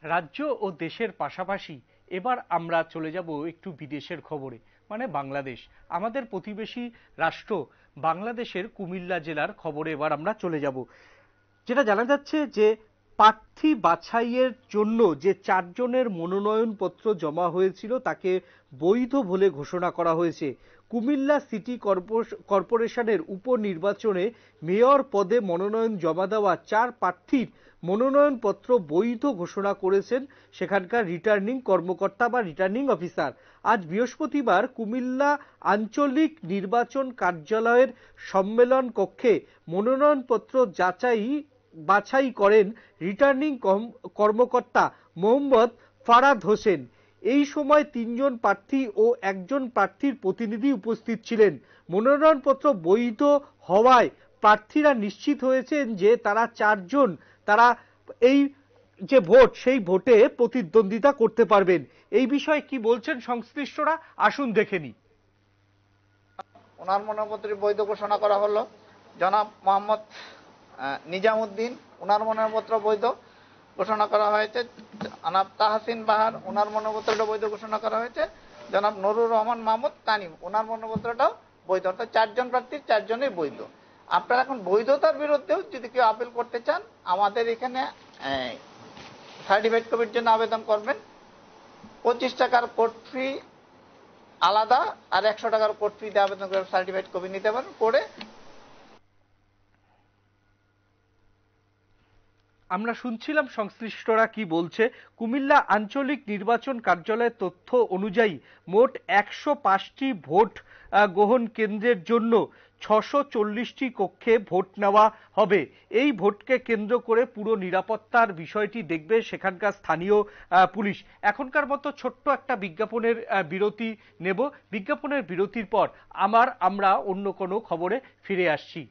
রাজ্য ও দেশের পাশাপাশি এবার আমরা চলে যাব একটু বিদেশের খবরে, মানে বাংলাদেশ। আমাদের প্রতিবেশী রাষ্ট্র বাংলাদেশের কুমিল্লা জেলার খবরে এবার আমরা চলে যাব। যেটা জানা যাচ্ছে যে প্রার্থী বাছাইয়ের জন্য যে 4 জনের মনোনয়নপত্র জমা হয়েছিল তাকে বৈধ বলে ঘোষণা করা হয়েছে। কুমিল্লা সিটি কর্পোরেশনের উপনির্বাচনে মেয়র পদে মনোনয়ন জমা দেওয়া 4 প্রার্থীর মনোনয়নপত্র বৈধ ঘোষণা করেছেন সেখানকার রিটার্নিং কর্মকর্তা বা রিটার্নিং অফিসার। আজ বৃহস্পতিবার কুমিল্লা আঞ্চলিক নির্বাচন কার্যালয়ের সম্মেলন কক্ষে মনোনয়নপত্র বাছাই করেন রিটার্নিং কর্মকর্তা মোহাম্মদ ফারাদ হোসেন। এই সময় 3 জন প্রার্থী ও 1 জন প্রার্থীর প্রতিনিধি উপস্থিত ছিলেন। মনোনয়নপত্র বৈধ হওয়ায় প্রার্থীরা নিশ্চিত হয়েছেন যে তারা 4 জন তারা এই যে ভোট সেই ভোটে প্রতিদ্বন্দ্বিতা করতে পারবেন। এই বিষয়ে কি বলছেন সংশ্লিষ্টরা, আসুন দেখে নিই। ওনার মনোনয়নপত্র বৈধ ঘোষণা করা হলো। জনাব মোহাম্মদ নিজামুদ্দিন, ওনার মনোনয়নপত্র বৈধ ঘোষণা করা হয়েছে। জনাব তাহসিন বাহার, ওনার মনোনয়নপত্রটা বৈধ ঘোষণা করা হয়েছে। জনাব নুরুর রহমান মাহমুদ তানিম, ওনার মনোনয়নপত্রটাও বৈধ। অর্থাৎ 4 জন প্রার্থীর 4 জনই বৈধ। আপনারা এখন বৈধতার বিরুদ্ধেও যদি কেউ আপিল করতে চান, আমাদের এখানে সার্টিফাইড কপির জন্য আবেদন করবেন। 25 টাকার কোর্ট ফি আলাদা, আর 100 টাকার কোর্ট ফি দিয়ে আবেদন করে সার্টিফাইড কপি নিতে পারেন। করে আমরা শুনছিলাম সংশ্লিষ্টরা কি বলছে। কুমিল্লা আঞ্চলিক নির্বাচন কার্যালয়ের তথ্য অনুযায়ী মোট 105টি ভোট গ্রহণ কেন্দ্রের জন্য 640টি কক্ষে ভোট নেওয়া হবে। এই ভোটকে কেন্দ্র করে পুরো নিরাপত্তার বিষয়টি দেখবে সেখানকার স্থানীয় পুলিশ। এখনকার মতো ছোট্ট একটা বিজ্ঞাপনের বিরতি নেব। বিজ্ঞাপনের বিরতির পর আমরা অন্য কোনো খবরে ফিরে আসছি।